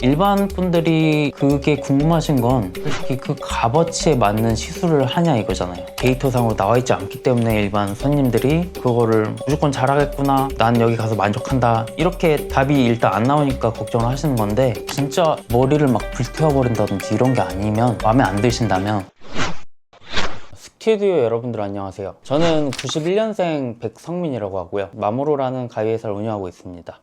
일반 분들이 그게 궁금하신 건 솔직히 그 값어치에 맞는 시술을 하냐 이거잖아요. 데이터상으로 나와 있지 않기 때문에 일반 손님들이 그거를 무조건 잘하겠구나, 난 여기 가서 만족한다, 이렇게 답이 일단 안 나오니까 걱정을 하시는 건데, 진짜 머리를 막 불태워버린다든지 이런 게 아니면, 마음에 안 드신다면. 스튜디오 여러분들 안녕하세요. 저는 91년생 백성민이라고 하고요, 마모로라는 가위회사를 운영하고 있습니다.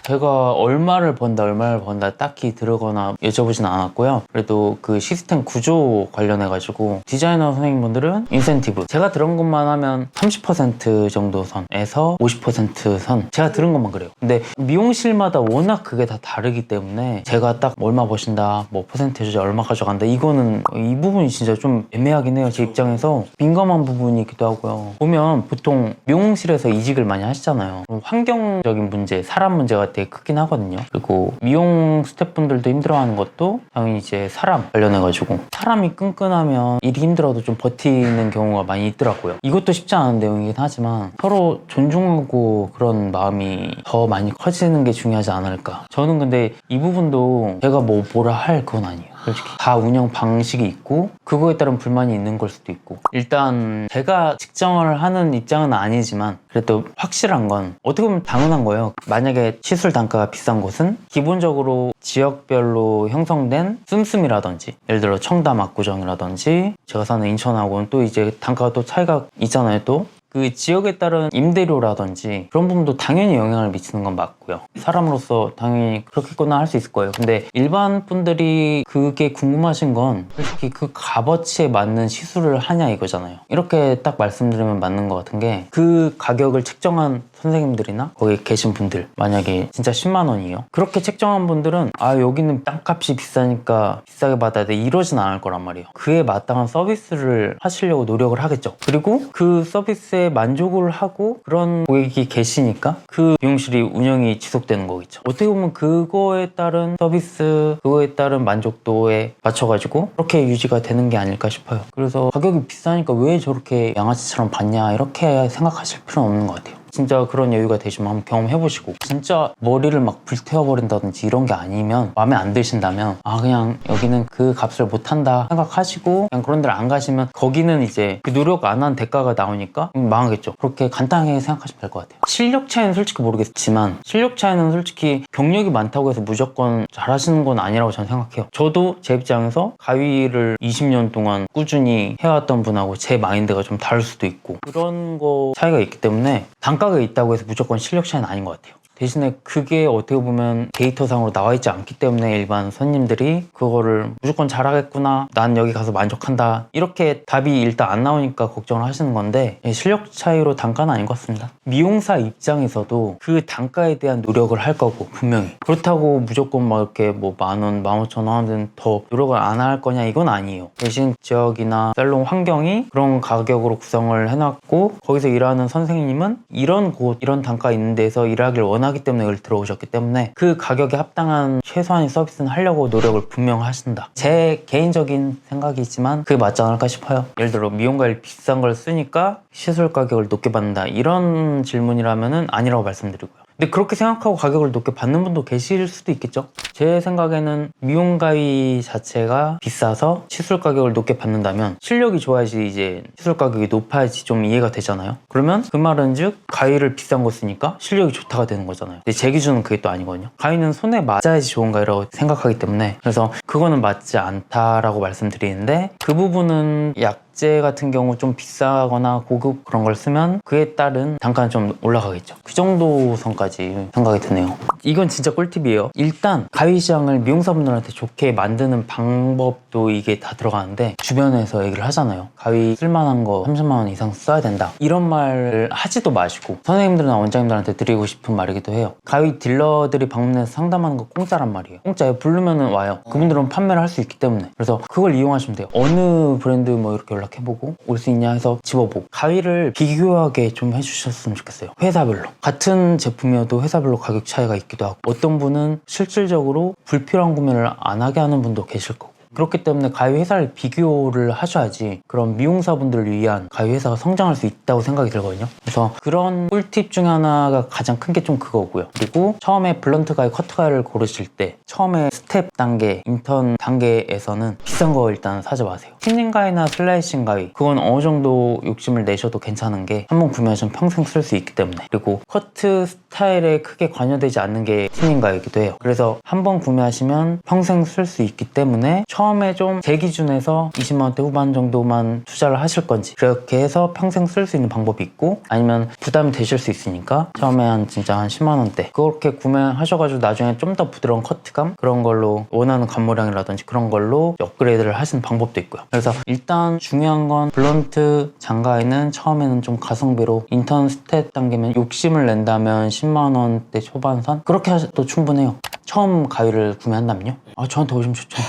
제가 얼마를 번다 딱히 들으거나 여쭤보진 않았고요. 그래도 그 시스템 구조 관련해가지고 디자이너 선생님분들은 인센티브, 제가 들은 것만 하면 30% 정도 선에서 50% 선, 제가 들은 것만 그래요. 근데 미용실마다 워낙 그게 다 다르기 때문에 제가 딱 얼마 버신다, 뭐 퍼센테이지 얼마 가져간다, 이거는 이 부분이 진짜 좀 애매하긴 해요. 제 입장에서 민감한 부분이기도 하고요. 보면 보통 미용실에서 이직을 많이 하시잖아요. 환경적인 문제, 사람 문제가 되게 크긴 하거든요. 그리고 미용 스태프분들도 힘들어하는 것도 당연히 이제 사람 관련해가지고, 사람이 끈끈하면 일이 힘들어도 좀 버티는 경우가 많이 있더라고요. 이것도 쉽지 않은 내용이긴 하지만 서로 존중하고 그런 마음이 더 많이 커지는 게 중요하지 않을까. 저는 근데 이 부분도 제가 뭐라 할 건 아니에요. 솔직히 다 운영 방식이 있고 그거에 따른 불만이 있는 걸 수도 있고, 일단 제가 측정을 하는 입장은 아니지만 그래도 확실한 건 어떻게 보면 당연한 거예요. 만약에 시술 단가가 비싼 곳은 기본적으로 지역별로 형성된 씀씀이라든지, 예를 들어 청담 압구정이라든지 제가 사는 인천하고는 또 이제 단가가 또 차이가 있잖아요. 또 그 지역에 따른 임대료라든지 그런 부분도 당연히 영향을 미치는 건 맞고요. 사람으로서 당연히 그렇겠구나 할 수 있을 거예요. 근데 일반 분들이 그게 궁금하신 건 솔직히 그 값어치에 맞는 시술을 하냐 이거잖아요. 이렇게 딱 말씀드리면 맞는 것 같은 게, 그 가격을 책정한 선생님들이나 거기 계신 분들, 만약에 진짜 10만 원이에요. 그렇게 책정한 분들은 여기는 땅값이 비싸니까 비싸게 받아야 돼, 이러진 않을 거란 말이에요. 그에 마땅한 서비스를 하시려고 노력을 하겠죠. 그리고 그 서비스에 만족을 하고 그런 고객이 계시니까 그 미용실이 운영이 지속되는 거겠죠. 어떻게 보면 그거에 따른 서비스, 그거에 따른 만족도에 맞춰가지고 그렇게 유지가 되는 게 아닐까 싶어요. 그래서 가격이 비싸니까 왜 저렇게 양아치처럼 받냐, 이렇게 생각하실 필요는 없는 것 같아요. 진짜 그런 여유가 되시면 한번 경험해보시고, 진짜 머리를 막 불태워버린다든지 이런 게 아니면, 마음에 안 드신다면 그냥 여기는 그 값을 못한다 생각하시고 그냥 그런 데를 안 가시면, 거기는 이제 그 노력 안 한 대가가 나오니까 망하겠죠. 그렇게 간단하게 생각하시면 될 것 같아요. 실력 차이는 솔직히 모르겠지만, 실력 차이는 솔직히 경력이 많다고 해서 무조건 잘하시는 건 아니라고 저는 생각해요. 저도 제 입장에서 가위를 20년 동안 꾸준히 해왔던 분하고 제 마인드가 좀 다를 수도 있고, 그런 거 차이가 있기 때문에 단가가 있다고 해서 무조건 실력 차이는 아닌 것 같아요. 대신에 그게 어떻게 보면 데이터상으로 나와 있지 않기 때문에 일반 손님들이 그거를 무조건 잘하겠구나, 난 여기 가서 만족한다, 이렇게 답이 일단 안 나오니까 걱정을 하시는 건데, 실력 차이로 단가는 아닌 것 같습니다. 미용사 입장에서도 그 단가에 대한 노력을 할 거고, 분명히. 그렇다고 무조건 막 이렇게 뭐 10,000원, 15,000원은 더 노력을 안 할 거냐, 이건 아니에요. 대신 지역이나 살롱 환경이 그런 가격으로 구성을 해놨고, 거기서 일하는 선생님은 이런 곳, 이런 단가 있는 데서 일하길 원하기 때문에 여기 들어오셨기 때문에 그 가격에 합당한 최소한의 서비스는 하려고 노력을 분명 하신다. 제 개인적인 생각이지만 그게 맞지 않을까 싶어요. 예를 들어 미용가일 비싼 걸 쓰니까 시술 가격을 높게 받는다, 이런 질문이라면은 아니라고 말씀드리고요. 근데 그렇게 생각하고 가격을 높게 받는 분도 계실 수도 있겠죠. 제 생각에는 미용 가위 자체가 비싸서 시술 가격을 높게 받는다면 실력이 좋아야지 이제 시술 가격이 높아야지 좀 이해가 되잖아요. 그러면 그 말은 즉 가위를 비싼 거 쓰니까 실력이 좋다가 되는 거잖아요. 근데 제 기준은 그게 또 아니거든요. 가위는 손에 맞아야지 좋은 가위라고 생각하기 때문에, 그래서 그거는 맞지 않다라고 말씀드리는데, 그 부분은 약재 같은 경우 좀 비싸거나 고급 그런 걸 쓰면 그에 따른 단가는 좀 올라가겠죠. 그 정도 선까지 생각이 드네요. 이건 진짜 꿀팁이에요. 일단 가위 시장을 미용사분들한테 좋게 만드는 방법도 이게 다 들어가는데, 주변에서 얘기를 하잖아요. 가위 쓸만한 거 30만 원 이상 써야 된다, 이런 말을 하지도 마시고, 선생님들이나 원장님들한테 드리고 싶은 말이기도 해요. 가위 딜러들이 방문해서 상담하는 거 공짜란 말이에요. 공짜예요. 부르면은 와요. 그분들은 판매를 할 수 있기 때문에. 그래서 그걸 이용하시면 돼요. 어느 브랜드 뭐 이렇게 연락해보고 올 수 있냐 해서 집어보고, 가위를 비교하게 좀 해주셨으면 좋겠어요. 회사별로 같은 제품이어도 회사별로 가격 차이가 있기도 하고, 어떤 분은 실질적으로 불필요한 구매를 안 하게 하는 분도 계실 거고, 그렇기 때문에 가위 회사를 비교를 하셔야지 그런 미용사분들을 위한 가위 회사가 성장할 수 있다고 생각이 들거든요. 그래서 그런 꿀팁 중에 하나가 가장 큰 게 좀 그거고요. 그리고 처음에 블런트 가위, 커트 가위를 고르실 때 처음에 스텝 단계, 인턴 단계에서는 비싼 거 일단 사지 마세요. 틴닝 가위나 슬라이싱 가위, 그건 어느 정도 욕심을 내셔도 괜찮은 게 한번 구매하시면 평생 쓸 수 있기 때문에. 그리고 커트 스타일에 크게 관여되지 않는 게 틴닝 가위이기도 해요. 그래서 한번 구매하시면 평생 쓸 수 있기 때문에 처음에 좀 제 기준에서 20만 원대 후반 정도만 투자를 하실 건지, 그렇게 해서 평생 쓸 수 있는 방법이 있고, 아니면 부담이 되실 수 있으니까 처음에 진짜 한 10만 원대 그렇게 구매하셔가지고 나중에 좀 더 부드러운 커트감, 그런 걸로 원하는 감모량이라든지 그런 걸로 업그레이드를 하시는 방법도 있고요. 그래서 일단 중요한 건 블런트 장가위는 처음에는 좀 가성비로, 인턴 스텝 단계면 욕심을 낸다면 10만 원대 초반선 그렇게 하셔도 충분해요. 처음 가위를 구매한다면요? 저한테 오시면 좋죠.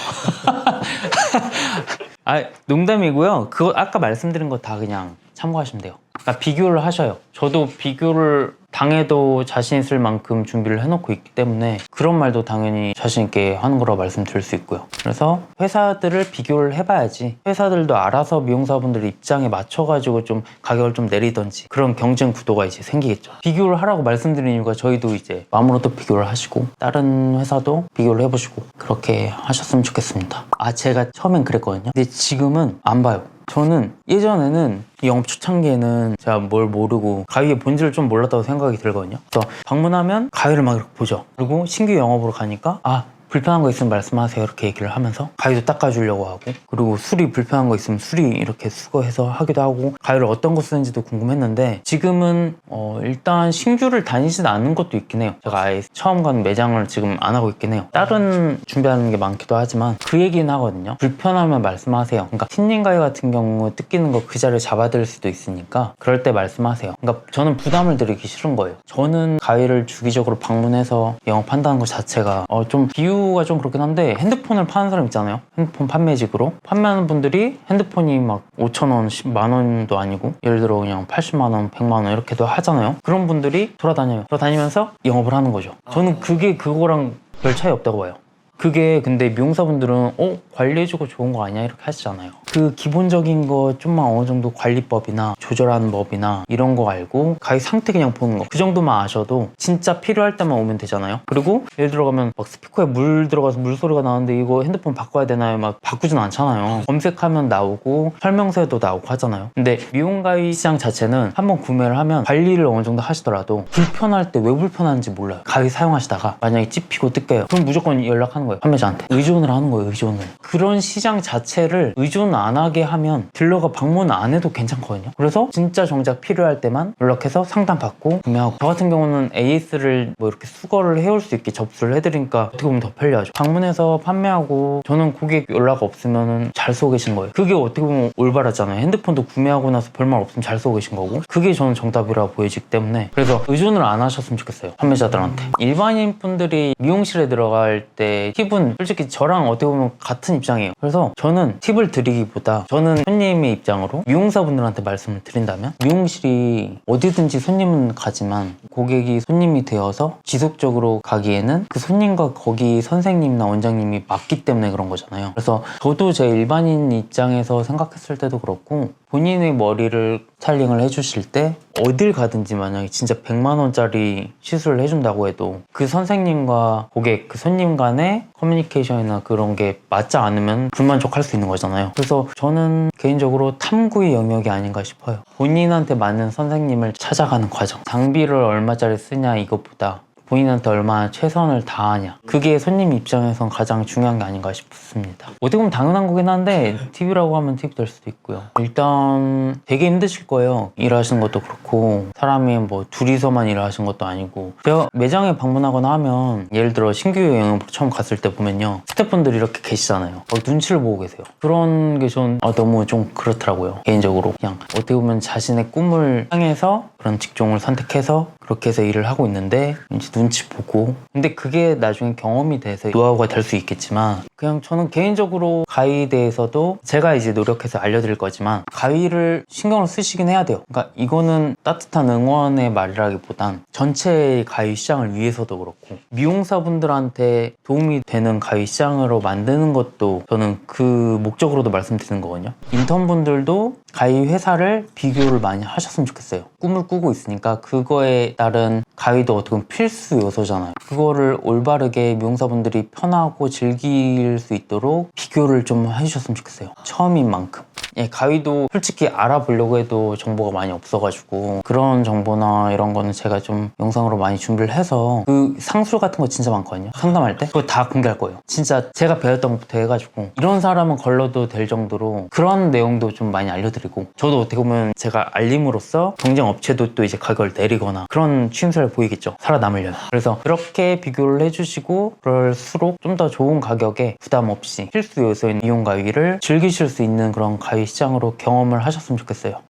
농담이고요. 그거 아까 말씀드린 거 다 그냥 참고하시면 돼요. 그러니까 비교를 하셔요. 저도 비교를 당해도 자신 있을 만큼 준비를 해놓고 있기 때문에 그런 말도 당연히 자신 있게 하는 거라고 말씀드릴 수 있고요. 그래서 회사들을 비교를 해봐야지 회사들도 알아서 미용사분들 입장에 맞춰가지고 좀 가격을 좀 내리던지 그런 경쟁 구도가 이제 생기겠죠. 비교를 하라고 말씀드린 이유가 저희도 이제 마음으로 또 비교를 하시고 다른 회사도 비교를 해보시고 그렇게 하셨으면 좋겠습니다. 제가 처음엔 그랬거든요. 근데 지금은 안 봐요. 저는 예전에는 영업 초창기에는 제가 뭘 모르고 가위의 본질을 좀 몰랐다고 생각이 들거든요. 그래서 방문하면 가위를 막 이렇게 보죠. 그리고 신규 영업으로 가니까 불편한 거 있으면 말씀하세요 이렇게 얘기를 하면서 가위도 닦아주려고 하고, 그리고 수리 불편한 거 있으면 수리 이렇게 수거해서 하기도 하고, 가위를 어떤 거 쓰는지도 궁금했는데 지금은 일단 신규를 다니진 않는 것도 있긴 해요. 제가 아예 처음 가는 매장을 지금 안 하고 있긴 해요. 다른 준비하는 게 많기도 하지만 그 얘기는 하거든요. 불편하면 말씀하세요. 그러니까 틴닝 가위 같은 경우 뜯기는 거 그 자리에 잡아드릴 수도 있으니까 그럴 때 말씀하세요. 그러니까 저는 부담을 드리기 싫은 거예요. 저는 가위를 주기적으로 방문해서 영업한다는 것 자체가 좀 비유가 좀 그렇긴 한데, 핸드폰을 파는 사람 있잖아요. 핸드폰 판매직으로 판매하는 분들이 핸드폰이 막 5,000원, 10만 원도 아니고 예를 들어 그냥 80만 원, 100만 원 이렇게도 하잖아요. 그런 분들이 돌아다니면서 영업을 하는 거죠. 저는 그게 그거랑 별 차이 없다고 봐요. 그게 근데 미용사분들은 관리해주고 좋은 거 아니야? 이렇게 하시잖아요. 그 기본적인 거 좀만 어느 정도 관리법이나 조절하는 법이나 이런 거 알고 가위 상태 그냥 보는 거, 그 정도만 아셔도 진짜 필요할 때만 오면 되잖아요. 그리고 예를 들어가면 막 스피커에 물 들어가서 물소리가 나는데 이거 핸드폰 바꿔야 되나요? 막 바꾸진 않잖아요. 검색하면 나오고 설명서에도 나오고 하잖아요. 근데 미용 가위 시장 자체는 한번 구매를 하면 관리를 어느 정도 하시더라도 불편할 때 왜 불편한지 몰라요. 가위 사용하시다가 만약에 찝히고 뜯겨요. 그럼 무조건 연락하는 거예요. 판매자한테. 의존을 하는 거예요. 의존을. 그런 시장 자체를 의존 안 하게 하면 딜러가 방문 안 해도 괜찮거든요. 그래서 진짜 정작 필요할 때만 연락해서 상담 받고 구매하고, 저 같은 경우는 AS를 뭐 이렇게 수거를 해올 수 있게 접수를 해드리니까 어떻게 보면 더 편리하죠. 방문해서 판매하고 저는 고객 연락 없으면 잘 쓰고 계신 거예요. 그게 어떻게 보면 올바랐잖아요. 핸드폰도 구매하고 나서 별말 없으면 잘 쓰고 계신 거고, 그게 저는 정답이라고 보여지기 때문에 그래서 의존을 안 하셨으면 좋겠어요. 판매자들한테. 일반인 분들이 미용실에 들어갈 때 팁은 솔직히 저랑 어떻게 보면 같은 입장이에요. 그래서 저는 팁을 드리기보다 저는 손님의 입장으로 미용사분들한테 말씀을 드린다면, 미용실이 어디든지 손님은 가지만 고객이 손님이 되어서 지속적으로 가기에는 그 손님과 거기 선생님이나 원장님이 맞기 때문에 그런 거잖아요. 그래서 저도 제 일반인 입장에서 생각했을 때도 그렇고, 본인의 머리를 스타일링을 해주실 때 어딜 가든지 만약에 진짜 100만 원짜리 시술을 해준다고 해도 그 선생님과 고객, 그 손님 간의 커뮤니케이션이나 그런 게 맞지 않으면 불만족할 수 있는 거잖아요. 그래서 저는 개인적으로 탐구의 영역이 아닌가 싶어요. 본인한테 맞는 선생님을 찾아가는 과정, 장비를 얼마짜리 쓰냐 이것보다 본인한테 얼마나 최선을 다하냐, 그게 손님 입장에선 가장 중요한 게 아닌가 싶습니다. 어떻게 보면 당연한 거긴 한데 팁이라고 하면 팁이 될 수도 있고요. 일단 되게 힘드실 거예요. 일하시는 것도 그렇고, 사람이 뭐 둘이서만 일을 하시는 것도 아니고, 제가 매장에 방문하거나 하면 예를 들어 신규 영업으로 처음 갔을 때 보면요, 스태프분들이 이렇게 계시잖아요. 눈치를 보고 계세요. 그런 게 전 너무 좀 그렇더라고요. 개인적으로 그냥 어떻게 보면 자신의 꿈을 향해서 그런 직종을 선택해서 그렇게 해서 일을 하고 있는데 이제 눈치 보고, 근데 그게 나중에 경험이 돼서 노하우가 될 수 있겠지만 그냥 저는 개인적으로 가위에 대해서도 제가 이제 노력해서 알려드릴 거지만 가위를 신경을 쓰시긴 해야 돼요. 그러니까 이거는 따뜻한 응원의 말이라기보단 전체 가위 시장을 위해서도 그렇고 미용사분들한테 도움이 되는 가위 시장으로 만드는 것도 저는 그 목적으로도 말씀드리는 거거든요. 인턴분들도 가위 회사를 비교를 많이 하셨으면 좋겠어요. 꿈을 꾸고 있으니까 그거에 따른 가위도 어떻게 보면 필수 요소잖아요. 그거를 올바르게 미용사분들이 편하고 즐길 수 있도록 비교를 좀 해주셨으면 좋겠어요. 처음인 만큼. 예, 가위도 솔직히 알아보려고 해도 정보가 많이 없어가지고 그런 정보나 이런 거는 제가 좀 영상으로 많이 준비를 해서 그 상술 같은 거 진짜 많거든요. 상담할 때 그거 다 공개할 거예요. 진짜 제가 배웠던 것부터 해가지고 이런 사람은 걸러도 될 정도로 그런 내용도 좀 많이 알려드리고 저도 어떻게 보면 제가 알림으로써 경쟁 업체도 또 이제 가격을 내리거나 그런 취임새를 보이겠죠. 살아남으려면. 그래서 그렇게 비교를 해주시고 그럴수록 좀 더 좋은 가격에 부담 없이 필수 요소인 이용 가위를 즐기실 수 있는 그런 가위 시장으로 경험을 하셨으면 좋겠어요.